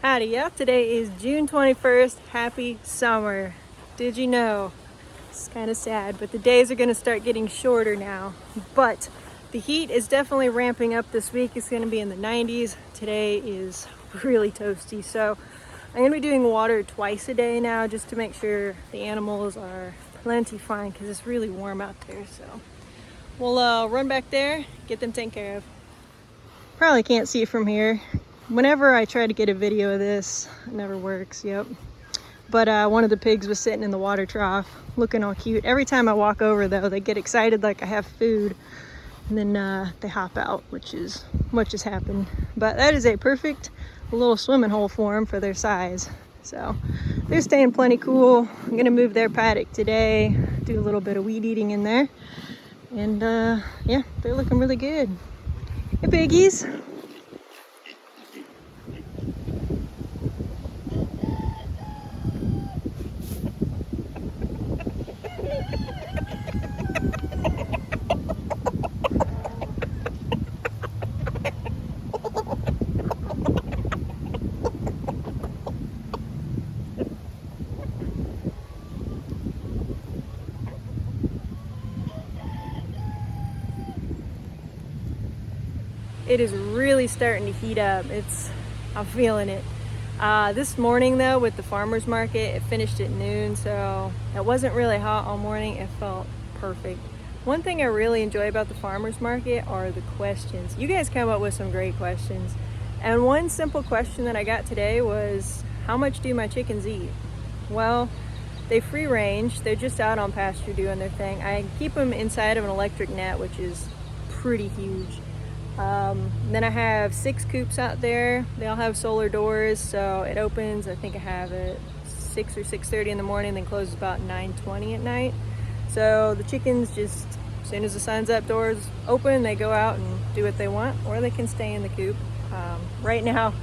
Howdy, yeah, today is June 21st. Happy summer. Did you know? It's kind of sad, but the days are going to start getting shorter now. But the heat is definitely ramping up this week. It's going to be in the 90s. Today is really toasty. So I'm going to be doing water twice a day now just to make sure the animals are plenty fine because it's really warm out there. So we'll run back there, get them taken care of. Probably can't see it from here. Whenever I try to get a video of this, it never works, yep. But one of the pigs was sitting in the water trough, looking all cute. Every time I walk over though, they get excited like I have food, and then they hop out, which is what just happened. But that is a perfect little swimming hole for them for their size. So they're staying plenty cool. I'm gonna move their paddock today, do a little bit of weed eating in there. And yeah, they're looking really good. Hey piggies. It is really starting to heat up. I'm feeling it. This morning though, with the farmer's market, it finished at noon, so it wasn't really hot all morning. It felt perfect. One thing I really enjoy about the farmer's market are the questions. You guys come up with some great questions. And one simple question that I got today was, how much do my chickens eat? Well, they free range. They're just out on pasture doing their thing. I keep them inside of an electric net, which is pretty huge. Then I have 6 coops out there. They all have solar doors, so it opens, I think I have it 6 or 6:30 in the morning, then closes about 9:20 at night. So the chickens just, as soon as the sun's up, doors open, they go out and do what they want, or they can stay in the coop. Right now,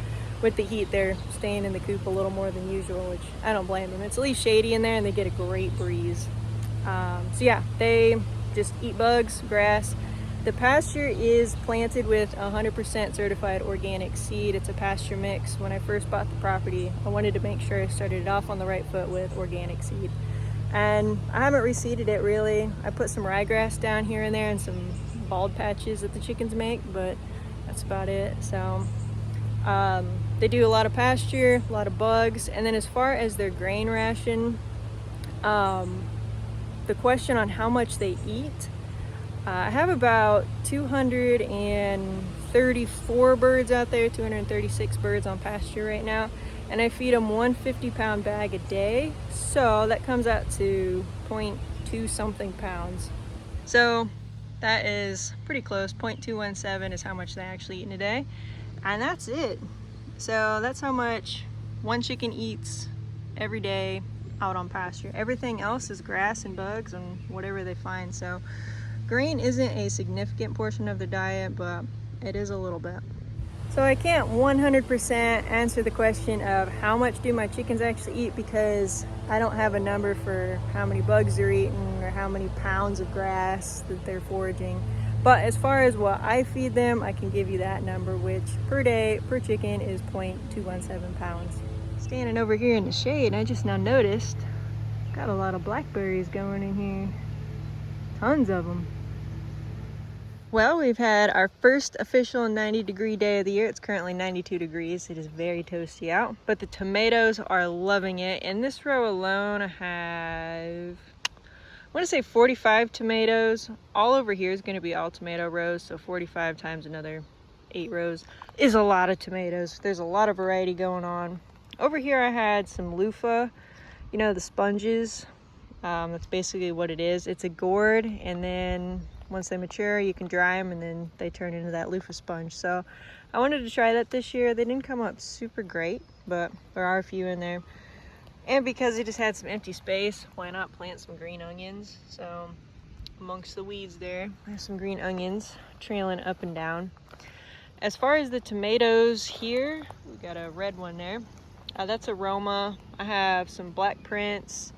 with the heat, they're staying in the coop a little more than usual, which I don't blame them. It's at least shady in there and they get a great breeze. So yeah, they just eat bugs, grass. The pasture is planted with 100% certified organic seed. It's a pasture mix. When I first bought the property, I wanted to make sure I started it off on the right foot with organic seed. And I haven't reseeded it really. I put some ryegrass down here and there and some bald patches that the chickens make, but that's about it. So they do a lot of pasture, a lot of bugs. And then as far as their grain ration, the question on how much they eat, I have about 234 birds out there, 236 birds on pasture right now, and I feed them 150-pound bag a day, so that comes out to 0.2 something pounds. So that is pretty close. 0.217 is how much they actually eat in a day, and that's it. So that's how much one chicken eats every day out on pasture. Everything else is grass and bugs and whatever they find. So grain isn't a significant portion of their diet, but it is a little bit. So I can't 100% answer the question of how much do my chickens actually eat because I don't have a number for how many bugs they're eating or how many pounds of grass that they're foraging. But as far as what I feed them, I can give you that number, which per day, per chicken is 0.217 pounds. Standing over here in the shade, I just now noticed, got a lot of blackberries going in here. Tons of them. Well, we've had our first official 90-degree day of the year. It's currently 92 degrees. It is very toasty out, but the tomatoes are loving it. In this row alone, I have, I want to say 45 tomatoes. All over here is going to be all tomato rows, so 45 times another 8 rows is a lot of tomatoes. There's a lot of variety going on. Over here I had some loofah, you know, the sponges. That's basically what it is. It's a gourd, and then once they mature, you can dry them, and then they turn into that loofah sponge. So I wanted to try that this year. They didn't come up super great, but there are a few in there. And because it just had some empty space, why not plant some green onions? So amongst the weeds there, there's some green onions trailing up and down. As far as the tomatoes here, we got a red one there. That's a Roma. I have some Black Prince,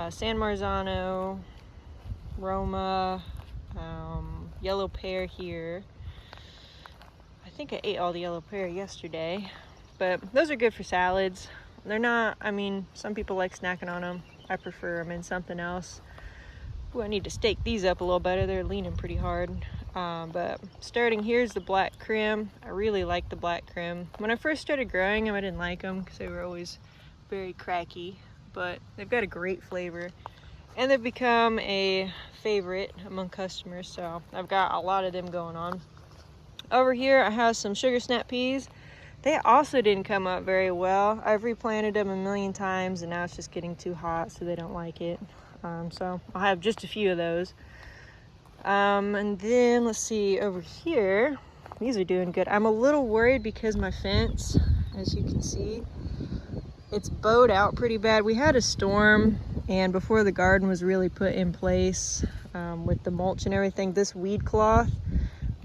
San Marzano, Roma, yellow pear here. I think I ate all the yellow pear yesterday. but those are good for salads. They're not, I mean, some people like snacking on them. I prefer them in something else. Ooh, I need to stake these up a little better. They're leaning pretty hard. But starting here's the black Krim. I really like the black Krim. When I first started growing them, I didn't like them because they were always very cracky, but they've got a great flavor and they've become a favorite among customers, so I've got a lot of them going on. Over here I have some sugar snap peas. They also didn't come up very well. I've replanted them a million times and now it's just getting too hot, so they don't like it. So I'll have just a few of those. And then let's see, over here, these are doing good. I'm a little worried because my fence, as you can see, it's bowed out pretty bad. We had a storm, and before the garden was really put in place with the mulch and everything, this weed cloth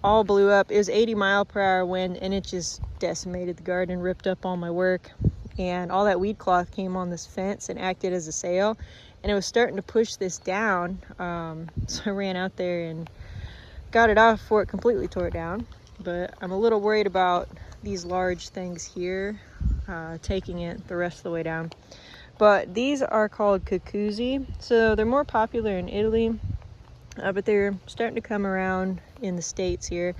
all blew up. It was 80-mile-per-hour wind, and it just decimated the garden, ripped up all my work. And all that weed cloth came on this fence and acted as a sail, and it was starting to push this down. So I ran out there and got it off before it completely tore it down. But I'm a little worried about these large things here taking it the rest of the way down. But these are called cucuzzi, so they're more popular in Italy, but they're starting to come around in the States here.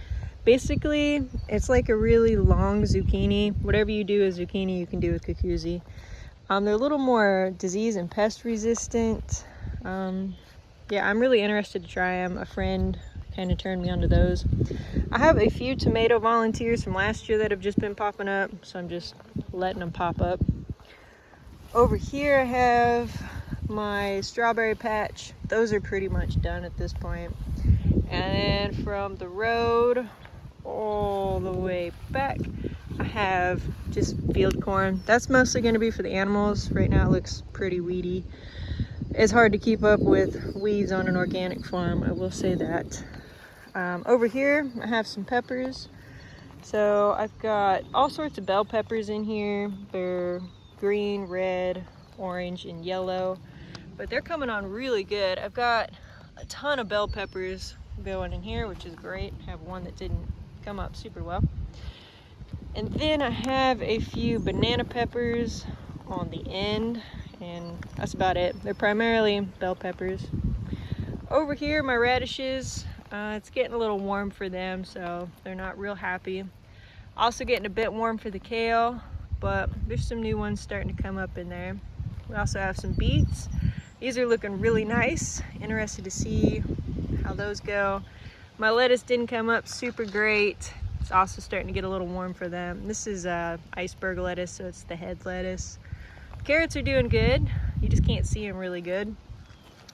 Basically, it's like a really long zucchini. Whatever you do with zucchini, you can do with cucuzzi. They're a little more disease and pest resistant. Yeah, I'm really interested to try them. A friend kind of turned me onto those. I have a few tomato volunteers from last year that have just been popping up, so I'm just letting them pop up. Over here I have my strawberry patch. Those are pretty much done at this point. And then from the road all the way back, I have just field corn. That's mostly going to be for the animals. Right now it looks pretty weedy. It's hard to keep up with weeds on an organic farm, I will say that. Over here I have some peppers. So I've got all sorts of bell peppers in here. They're green, red, orange, and yellow, but they're coming on really good. I've got a ton of bell peppers going in here, which is great. I have one that didn't come up super well. And then I have a few banana peppers on the end, and that's about it. They're primarily bell peppers. Over here, my radishes, it's getting a little warm for them, so they're not real happy. Also getting a bit warm for the kale, but there's some new ones starting to come up in there. We also have some beets. These are looking really nice. Interested to see how those go. My lettuce didn't come up super great. It's also starting to get a little warm for them. This is iceberg lettuce, so it's the head lettuce. Carrots are doing good. You just can't see them really good.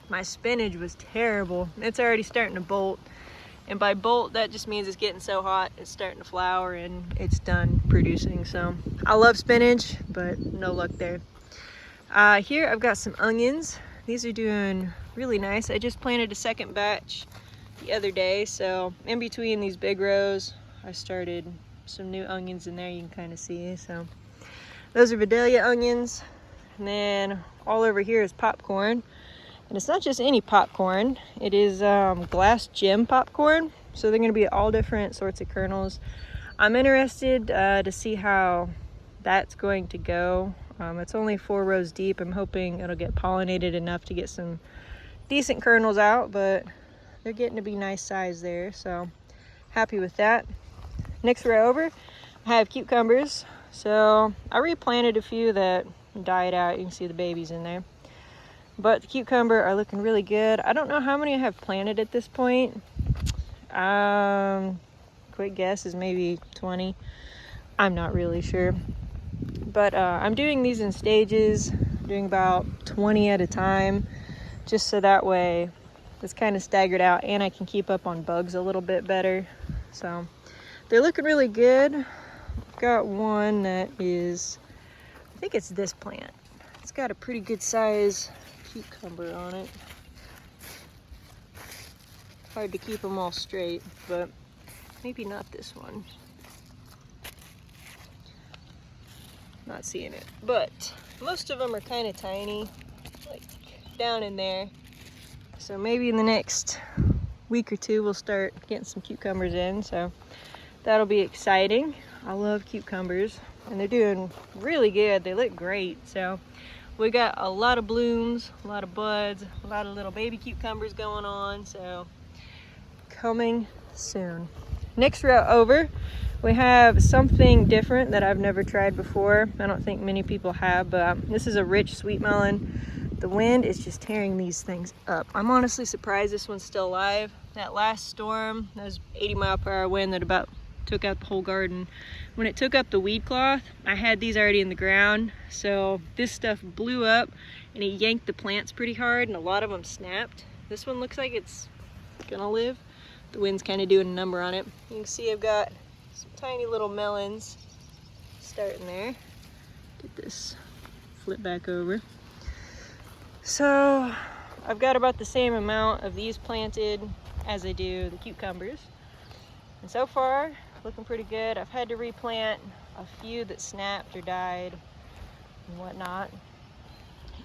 My spinach was terrible. It's already starting to bolt. And by bolt, that just means it's getting so hot, it's starting to flower and it's done producing. So I love spinach, but no luck there. Here I've got some onions. These are doing really nice. I just planted a second batch the other day, so in between these big rows, I started some new onions in there, you can kind of see. So those are Vidalia onions. And then all over here is popcorn. And it's not just any popcorn, it is glass gem popcorn. So they're gonna be all different sorts of kernels. I'm interested to see how that's going to go. It's only 4 rows deep. I'm hoping it'll get pollinated enough to get some decent kernels out, but they're getting to be nice size there, so happy with that. Next row over, I have cucumbers. So I replanted a few that died out. You can see the babies in there. But the cucumber are looking really good. I don't know how many I have planted at this point. Quick guess is maybe 20. I'm not really sure. But I'm doing these in stages, doing about 20 at a time, just so that way it's kind of staggered out and I can keep up on bugs a little bit better. So they're looking really good. I've got one that is, I think it's this plant. It's got a pretty good size cucumber on it. Hard to keep them all straight, but maybe not this one. Not seeing it, but most of them are kind of tiny, like down in there. So maybe in the next week or two we'll start getting some cucumbers in, so that'll be exciting. I love cucumbers. and they're doing really good. They look great. So we got a lot of blooms, a lot of buds, a lot of little baby cucumbers going on. So coming soon. Next row over, we have something different that I've never tried before. I don't think many people have, but this is a rich sweet melon. The wind is just tearing these things up. I'm honestly surprised this one's still alive. That last storm, that was 80-mile-per-hour wind that about took out the whole garden. When it took up the weed cloth, I had these already in the ground, so this stuff blew up and it yanked the plants pretty hard, and a lot of them snapped. This one looks like it's gonna live. The wind's kind of doing a number on it. You can see I've got some tiny little melons starting there. Get this flip back over. So I've got about the same amount of these planted as I do the cucumbers. And so far, looking pretty good. I've had to replant a few that snapped or died and whatnot.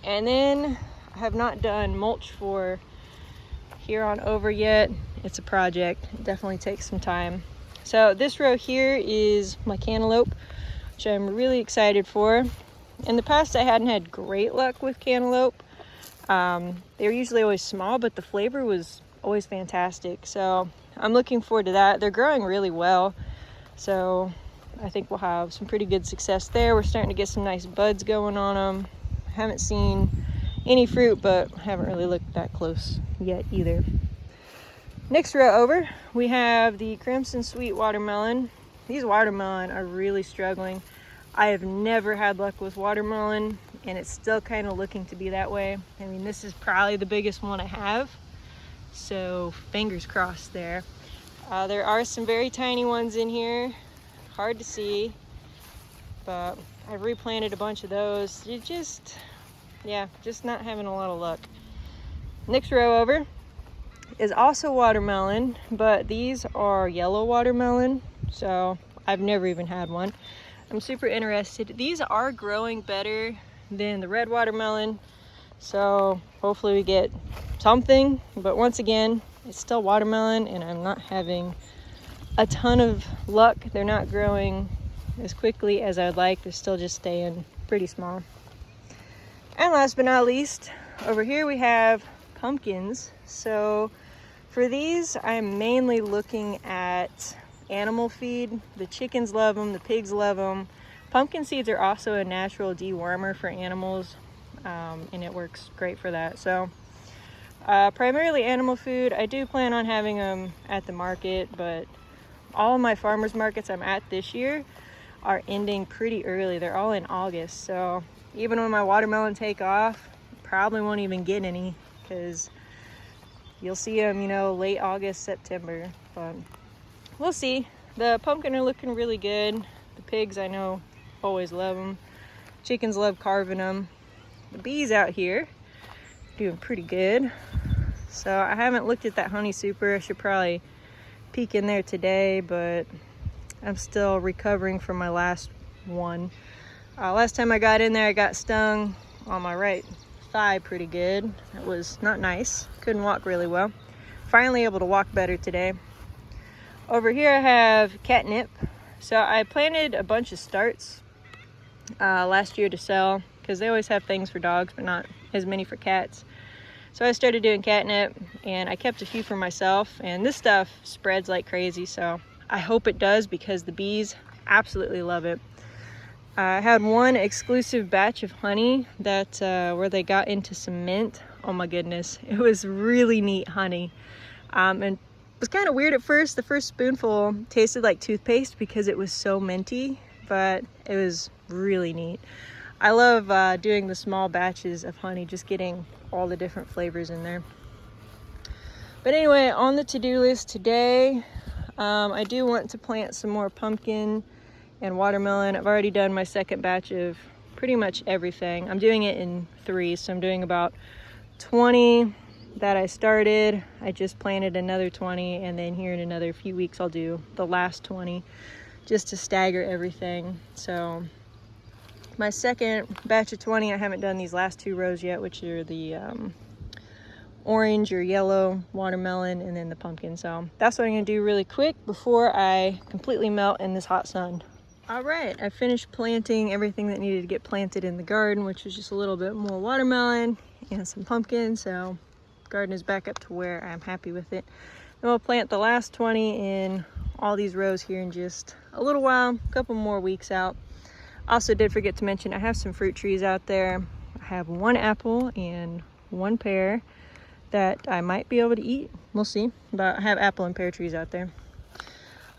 And then I have not done mulch for here on over yet. It's a project. It definitely takes some time. So this row here is my cantaloupe, which I'm really excited for. In the past, I hadn't had great luck with cantaloupe. They were usually always small, but the flavor was always fantastic. So I'm looking forward to that. They're growing really well. So I think we'll have some pretty good success there. We're starting to get some nice buds going on them. I haven't seen any fruit, but I haven't really looked that close yet either. Next row over, we have the Crimson Sweet watermelon. These watermelon are really struggling. I have never had luck with watermelon, and it's still kind of looking to be that way. I mean, this is probably the biggest one I have, so fingers crossed there. There are some very tiny ones in here, hard to see, but I've replanted a bunch of those. Just not having a lot of luck. Next row over is also watermelon, but these are yellow watermelon, so I've never even had one. I'm super interested. These are growing better than the red watermelon, so hopefully we get something. But once again, it's still watermelon, and I'm not having a ton of luck. They're not growing as quickly as I'd like. They're still just staying pretty small. And last but not least, over here we have pumpkins. So for these, I'm mainly looking at animal feed. The chickens love them, the pigs love them. Pumpkin seeds are also a natural dewormer for animals, and it works great for that. So primarily animal food. I do plan on having them at the market, but all of my farmers markets I'm at this year are ending pretty early. They're all in August, so even when my watermelon take off, probably won't even get any, because you'll see them, you know, late August, September. But we'll see. The pumpkin are looking really good. The pigs, I know, always love them. Chickens love carving them. The bees out here doing pretty good. So I haven't looked at that honey super. I should probably peek in there today, but I'm still recovering from my last one. Last time I got in there, I got stung on my right thigh pretty good. It was not nice. Couldn't walk really well. Finally able to walk better today. Over here I have catnip. So I planted a bunch of starts last year to sell, because they always have things for dogs but not as many for cats. So I started doing catnip, and I kept a few for myself, and this stuff spreads like crazy, so I hope it does, because the bees absolutely love it. I had one exclusive batch of honey that where they got into some mint. Oh my goodness, it was really neat honey, and it was kind of weird at first. The first spoonful tasted like toothpaste because it was so minty, but it was really neat. I love doing the small batches of honey, just getting all the different flavors in there. But anyway, on the to-do list today, I do want to plant some more pumpkin and watermelon. I've already done my second batch of pretty much everything. I'm doing it in 3, so I'm doing about 20 that I started. I just planted another 20, and then here in another few weeks I'll do the last 20, just to stagger everything. So my second batch of 20, I haven't done these last 2 rows yet, which are the orange or yellow watermelon, and then the pumpkin. So that's what I'm gonna do really quick before I completely melt in this hot sun. All right, I finished planting everything that needed to get planted in the garden, which was just a little bit more watermelon and some pumpkins. So the garden is back up to where I'm happy with it. And we'll plant the last 20 in all these rows here in just a little while, a couple more weeks out. Also did forget to mention I have some fruit trees out there. I have one apple and one pear that I might be able to eat. We'll see, but I have apple and pear trees out there.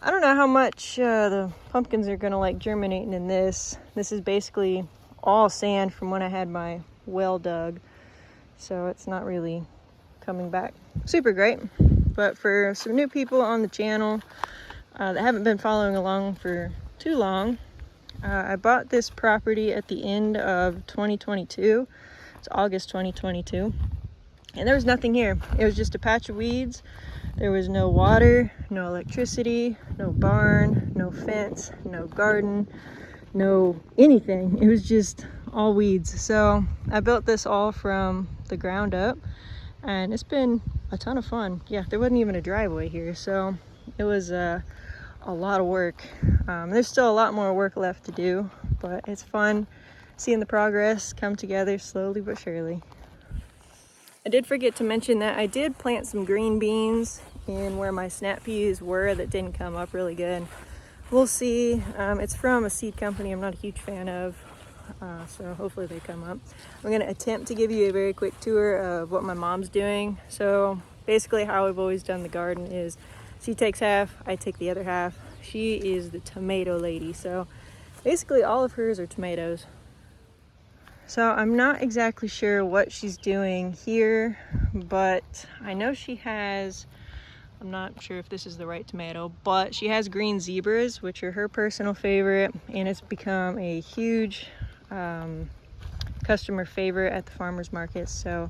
I don't know how much the pumpkins are gonna like germinating in this. This is basically all sand from when I had my well dug. So it's not really coming back super great. But for some new people on the channel that haven't been following along for too long, I bought this property at the end of 2022. It's August 2022. And there was nothing here. It was just a patch of weeds. There was no water, no electricity, no barn, no fence, no garden, no anything. It was just all weeds. So I built this all from the ground up, and it's been a ton of fun. Yeah, there wasn't even a driveway here, so it was a lot of work. There's still a lot more work left to do, but it's fun seeing the progress come together slowly but surely. I did forget to mention that I did plant some green beans in where my snap peas were that didn't come up really good. We'll see. It's from a seed company I'm not a huge fan of, so hopefully they come up. I'm going to attempt to give you a very quick tour of what my mom's doing. So basically how I've always done the garden is she takes half, I take the other half. She is the tomato lady, so basically all of hers are tomatoes. So I'm not exactly sure what she's doing here, but I know she has, I'm not sure if this is the right tomato, but she has green zebras, which are her personal favorite, and it's become a huge customer favorite at the farmers market. So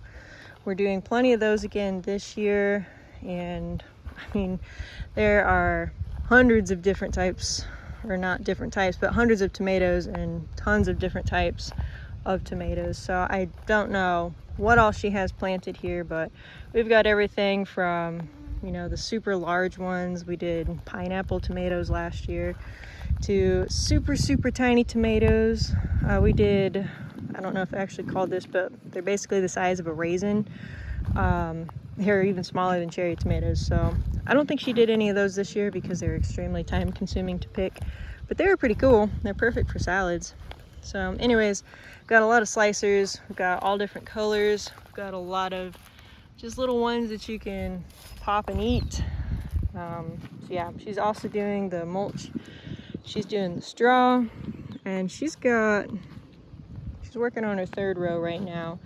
we're doing plenty of those again this year, and I mean, there are hundreds of different types, or not different types, but hundreds of tomatoes and tons of different types of tomatoes. So I don't know what all she has planted here, but we've got everything from, you know, the super large ones. We did pineapple tomatoes last year to super tiny tomatoes. We did, I don't know if I actually called this, but they're basically the size of a raisin. They're even smaller than cherry tomatoes. So I don't think she did any of those this year because they're extremely time consuming to pick, but they were pretty cool. They're perfect for salads. So anyways, we've got a lot of slicers. We've got all different colors. We've got a lot of just little ones that you can pop and eat. So yeah, she's also doing the mulch. She's doing the straw, and she's working on her third row right now.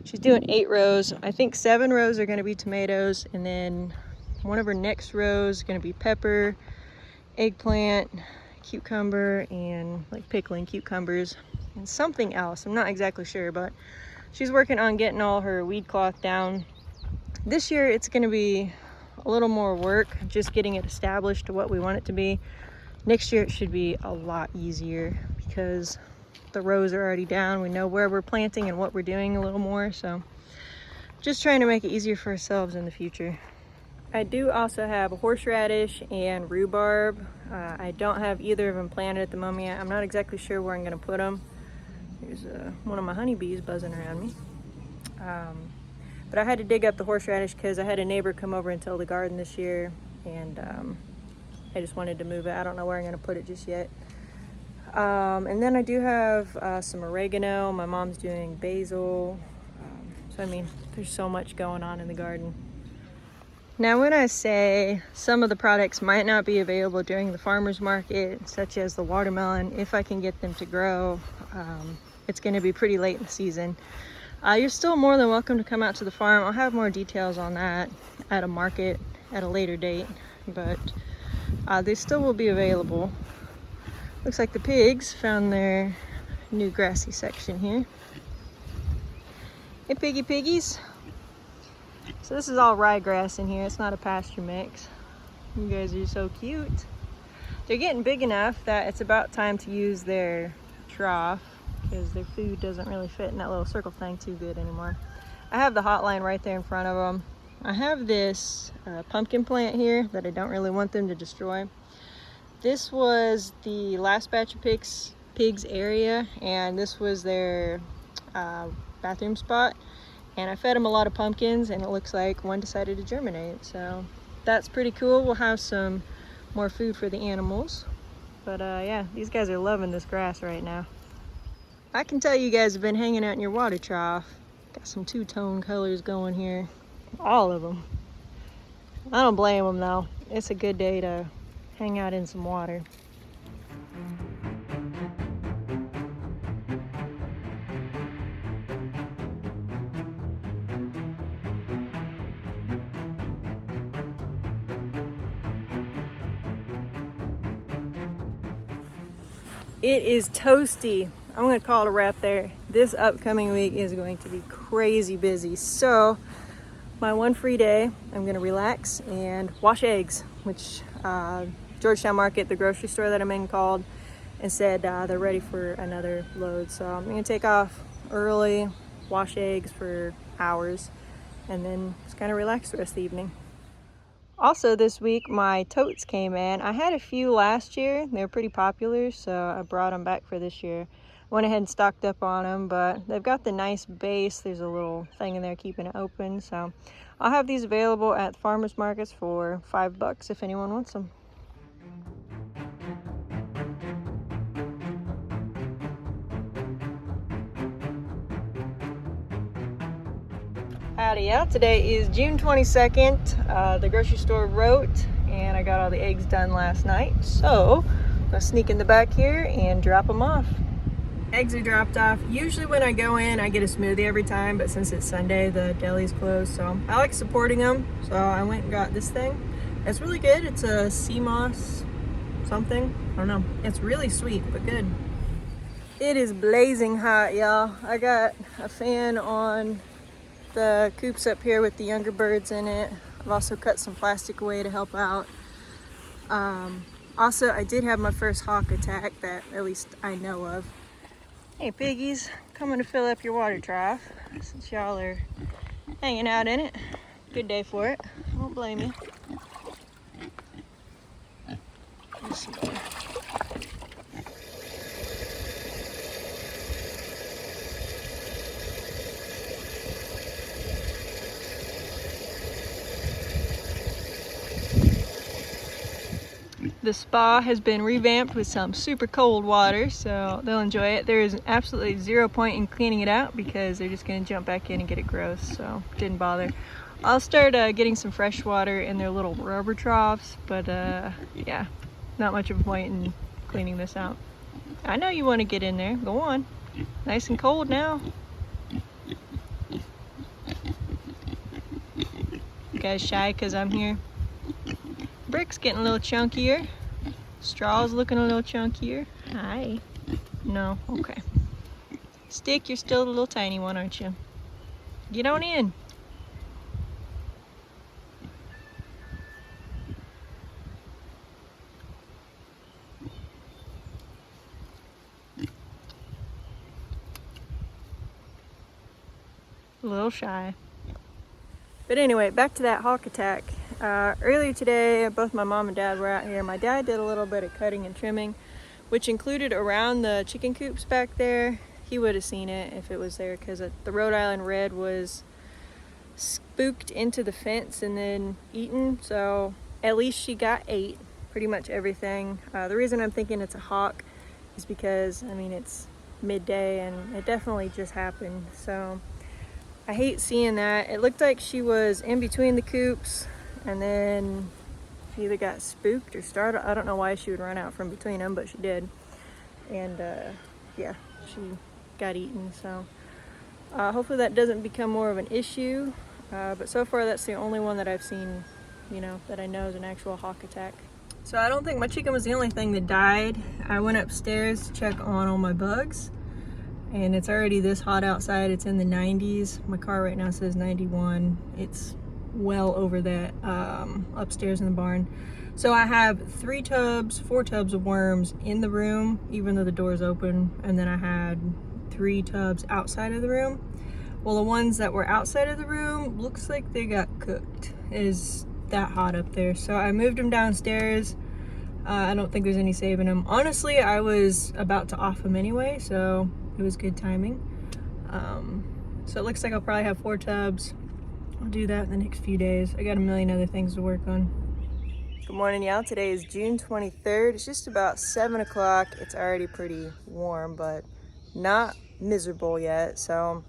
She's doing 8 rows. I think 7 rows are going to be tomatoes, and then one of her next rows is going to be pepper, eggplant, cucumber, and like pickling cucumbers, and something else. I'm not exactly sure, but she's working on getting all her weed cloth down. This year it's going to be a little more work just getting it established to what we want it to be. Next year it should be a lot easier because the rows are already down. We know where we're planting and what we're doing a little more, so just trying to make it easier for ourselves in the future. I do also have horseradish and rhubarb. I don't have either of them planted at the moment yet. I'm not exactly sure where I'm going to put them. There's one of my honeybees buzzing around me. But I had to dig up the horseradish because I had a neighbor come over and till the garden this year, and I just wanted to move it. I don't know where I'm going to put it just yet. And then I do have some oregano. My mom's doing basil. So I mean, there's so much going on in the garden. Now when I say some of the products might not be available during the farmer's market, such as the watermelon, if I can get them to grow, it's going to be pretty late in the season. You're still more than welcome to come out to the farm. I'll have more details on that at a market at a later date, but they still will be available. Looks like the pigs found their new grassy section here. Hey piggies. So this is all ryegrass in here. It's not a pasture mix. You guys are so cute. They're getting big enough that it's about time to use their trough because their food doesn't really fit in that little circle thing too good anymore. I have the hotline right there in front of them. I have this pumpkin plant here that I don't really want them to destroy. This was the last batch of pigs area, and this was their bathroom spot. And I fed them a lot of pumpkins, and it looks like one decided to germinate. So that's pretty cool. We'll have some more food for the animals. But yeah, these guys are loving this grass right now. I can tell you guys have been hanging out in your water trough. Got some two-tone colors going here. All of them. I don't blame them though. It's a good day to hang out in some water. It is toasty. I'm gonna call it a wrap there. This upcoming week is going to be crazy busy. So my one free day, I'm gonna relax and wash eggs, which Georgetown Market, the grocery store that I'm in, called and said they're ready for another load. So I'm gonna take off early, wash eggs for hours, and then just kind of relax the rest of the evening. Also this week, my totes came in. I had a few last year. They were pretty popular, so I brought them back for this year. Went ahead and stocked up on them, but they've got the nice base. There's a little thing in there keeping it open. So I'll have these available at the farmers markets for $5 if anyone wants them. Howdy, yeah. Today is June 22nd. The grocery store wrote, and I got all the eggs done last night. So I'm gonna sneak in the back here and drop them off. Eggs are dropped off. Usually when I go in, I get a smoothie every time, but since it's Sunday, the deli's closed. So I like supporting them. So I went and got this thing. It's really good. It's a sea moss something. I don't know. It's really sweet, but good. It is blazing hot, y'all. I got a fan on the coops up here with the younger birds in it. I've also cut some plastic away to help out. Also, I did have my first hawk attack that at least I know of. Hey piggies, coming to fill up your water trough since y'all are hanging out in it. Good day for it. I won't blame you. There's some more. The spa has been revamped with some super cold water, so they'll enjoy it. There is absolutely zero point in cleaning it out because they're just going to jump back in and get it gross, so didn't bother. I'll start getting some fresh water in their little rubber troughs, but yeah, not much of a point in cleaning this out. I know you want to get in there. Go on. Nice and cold now. You guys shy because I'm here? Brick's getting a little chunkier. Straw's looking a little chunkier. Hi. No? Okay. Stick, you're still the little tiny one, aren't you? Get on in. A little shy. But anyway, back to that hawk attack. Earlier today, both my mom and dad were out here. My dad did a little bit of cutting and trimming, which included around the chicken coops back there. He would have seen it if it was there because the Rhode Island Red was spooked into the fence and then eaten. So at least she got 8, pretty much everything. The reason I'm thinking it's a hawk is because, I mean, it's midday and it definitely just happened. So I hate seeing that. It looked like she was in between the coops and then she either got spooked or startled. I don't know why she would run out from between them, but she did. And yeah, she got eaten. So hopefully that doesn't become more of an issue. But so far that's the only one that I've seen, you know, that I know is an actual hawk attack. So I don't think my chicken was the only thing that died. I went upstairs to check on all my bugs. And it's already this hot outside. It's in the 90s. My car right now says 91. It's well over that upstairs in the barn. So I have 4 tubs of worms in the room, even though the door's open. And then I had 3 tubs outside of the room. Well, the ones that were outside of the room, looks like they got cooked. It is that hot up there. So I moved them downstairs. I don't think there's any saving them. Honestly, I was about to off them anyway, so it was good timing. So it looks like I'll probably have 4 tubs. I'll do that in the next few days. I got a million other things to work on. Good morning, y'all. Today is June 23rd. It's just about 7 o'clock. It's already pretty warm, but not miserable yet. So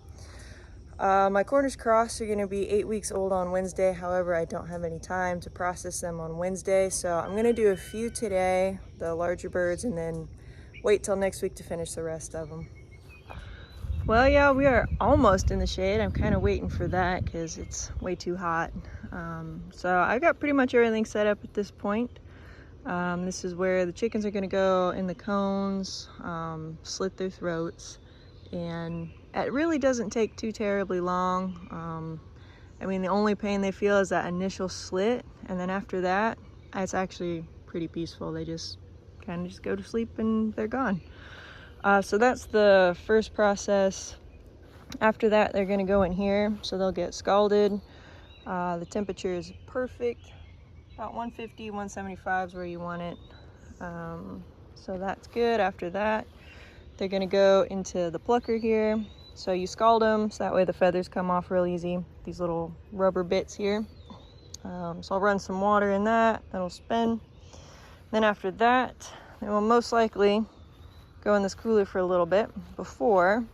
my Cornish cross are going to be 8 weeks old on Wednesday. However, I don't have any time to process them on Wednesday, so I'm going to do a few today, the larger birds, and then wait till next week to finish the rest of them. Well, yeah, we are almost in the shade. I'm kind of waiting for that because it's way too hot. So I got pretty much everything set up at this point. This is where the chickens are going to go in the cones, slit their throats, and it really doesn't take too terribly long. I mean, the only pain they feel is that initial slit, and then after that, it's actually pretty peaceful. They just kind of just go to sleep and they're gone. So that's the first process. After that, they're gonna go in here, so they'll get scalded. The temperature is perfect, about 150, 175 is where you want it. So that's good. After that, they're gonna go into the plucker here. So you scald them, so that way the feathers come off real easy. These little rubber bits here. So I'll run some water in that, that'll spin. Then after that, they will most likely go in this cooler for a little bit before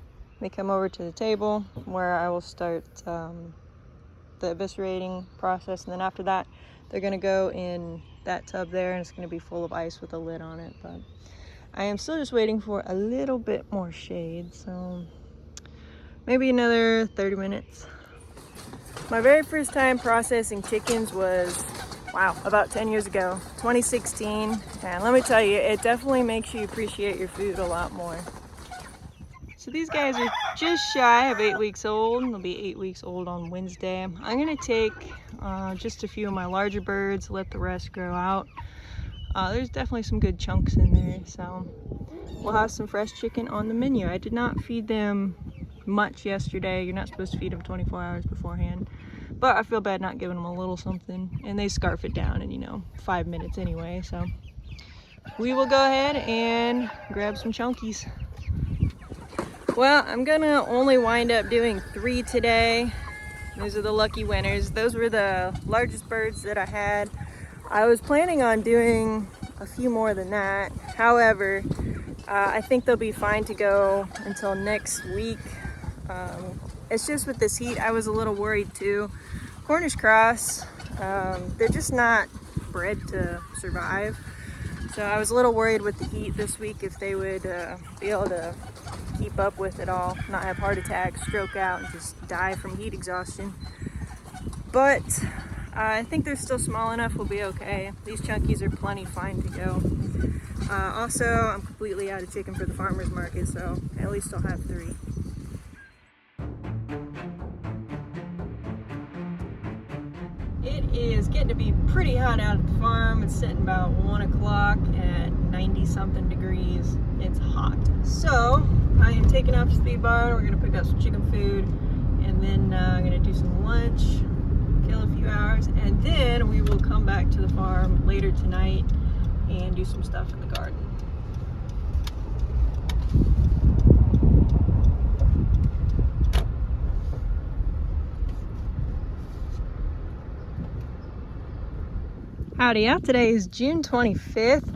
they come over to the table where I will start the eviscerating process. And then after that, they're gonna go in that tub there, and it's gonna be full of ice with a lid on it. But I am still just waiting for a little bit more shade, so maybe another 30 minutes. My very first time processing chickens was, wow, about 10 years ago, 2016. And let me tell you, it definitely makes you appreciate your food a lot more. So these guys are just shy of 8 weeks old. They'll be 8 weeks old on Wednesday. I'm gonna take just a few of my larger birds, let the rest grow out. There's definitely some good chunks in there, so we'll have some fresh chicken on the menu. I did not feed them much yesterday. You're not supposed to feed them 24 hours beforehand. But I feel bad not giving them a little something, and they scarf it down in, 5 minutes anyway, so we will go ahead and grab some chunkies. Well, I'm gonna only wind up doing 3 today. Those are the lucky winners. Those were the largest birds that I had. I was planning on doing a few more than that. However, I think they'll be fine to go until next week. It's just with this heat, I was a little worried too. Cornish cross, they're just not bred to survive. So I was a little worried with the heat this week if they would be able to keep up with it all, not have heart attacks, stroke out, and just die from heat exhaustion. But I think they're still small enough, we'll be okay. These chunkies are plenty fine to go. Also, I'm completely out of chicken for the farmer's market, so at least I'll have 3. It is getting to be pretty hot out at the farm. It's sitting about 1 o'clock at 90 something degrees. It's hot. So I am taking off to Speed Barn. We're gonna pick up some chicken food, and then I'm gonna do some lunch, kill a few hours, and then we will come back to the farm later tonight and do some stuff in the garden. Howdy, yeah, today is June 25th.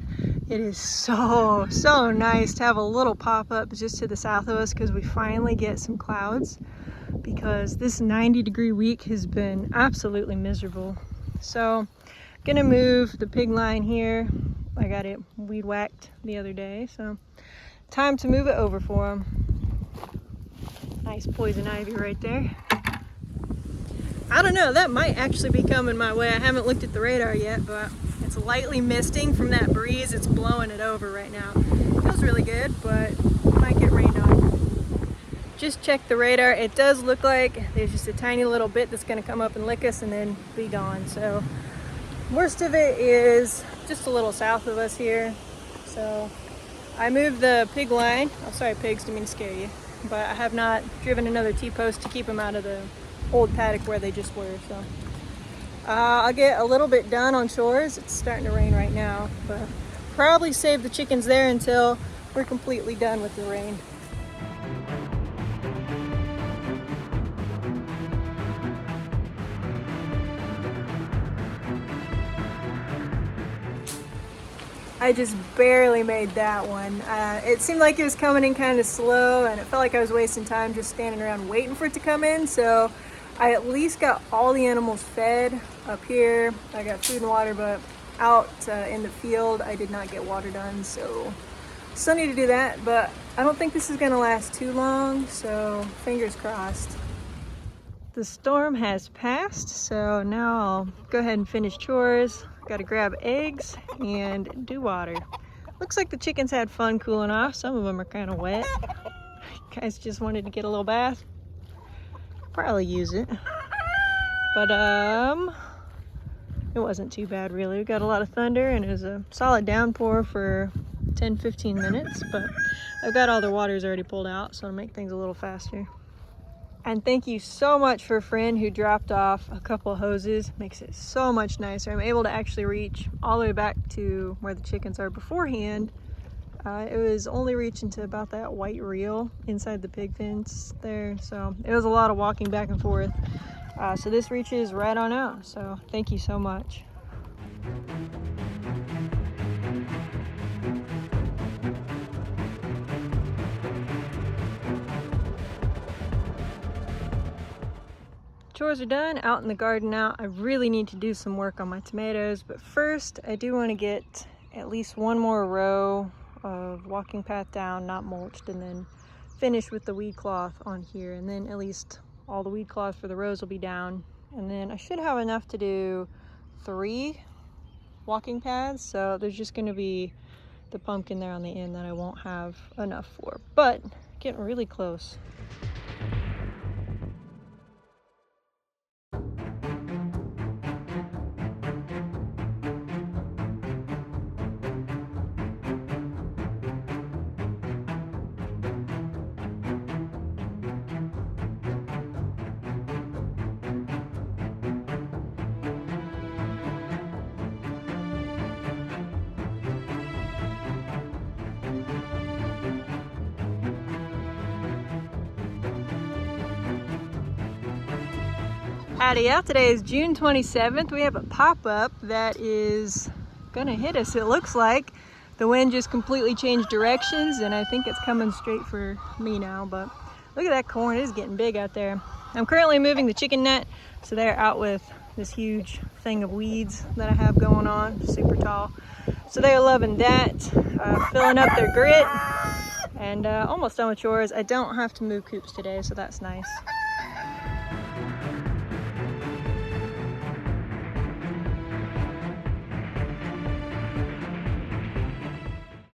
It is so nice to have a little pop-up just to the south of us because we finally get some clouds, because this 90-degree week has been absolutely miserable. So gonna move the pig line here. I got it weed whacked the other day, so time to move it over for them. Nice poison ivy right there. I don't know, that might actually be coming my way. I haven't looked at the radar yet, but it's lightly misting from that breeze. It's blowing it over right now. Feels really good, but it might get rained on. Just check the radar. It does look like there's just a tiny little bit that's gonna come up and lick us and then be gone. So worst of it is just a little south of us here. So I moved the pig line. Oh, sorry pigs, didn't mean to scare you. But I have not driven another T-post to keep them out of the old paddock where they just were. So I'll get a little bit done on chores. It's starting to rain right now, but probably save the chickens there until we're completely done with the rain. I just barely made that one. It seemed like it was coming in kind of slow, and it felt like I was wasting time just standing around waiting for it to come in. So I at least got all the animals fed up here. I got food and water, but out in the field, I did not get water done. So still need to do that, but I don't think this is gonna last too long. So fingers crossed. The storm has passed, so now I'll go ahead and finish chores. Gotta grab eggs and do water. Looks like the chickens had fun cooling off. Some of them are kind of wet. Guys just wanted to get a little bath. Probably use it. But it wasn't too bad really. We got a lot of thunder and it was a solid downpour for 10-15 minutes, but I've got all the waters already pulled out, so it'll make things a little faster. And thank you so much for a friend who dropped off a couple of hoses. Makes it so much nicer. I'm able to actually reach all the way back to where the chickens are beforehand. It was only reaching to about that white reel inside the pig fence there. So it was a lot of walking back and forth. So this reaches right on out. So thank you so much. Chores are done, out in the garden now. I really need to do some work on my tomatoes, but first I do want to get at least one more row of walking path down, not mulched, and then finish with the weed cloth on here, and then at least all the weed cloth for the rows will be down, and then I should have enough to do 3 walking paths. So there's just going to be the pumpkin there on the end that I won't have enough for, but getting really close. Howdy, yeah, today is June 27th. We have a pop-up that is gonna hit us, it looks like. The wind just completely changed directions and I think it's coming straight for me now, but look at that corn, it is getting big out there. I'm currently moving the chicken net, so they're out with this huge thing of weeds that I have going on, super tall. So they're loving that, filling up their grit, and almost done with chores. I don't have to move coops today, so that's nice.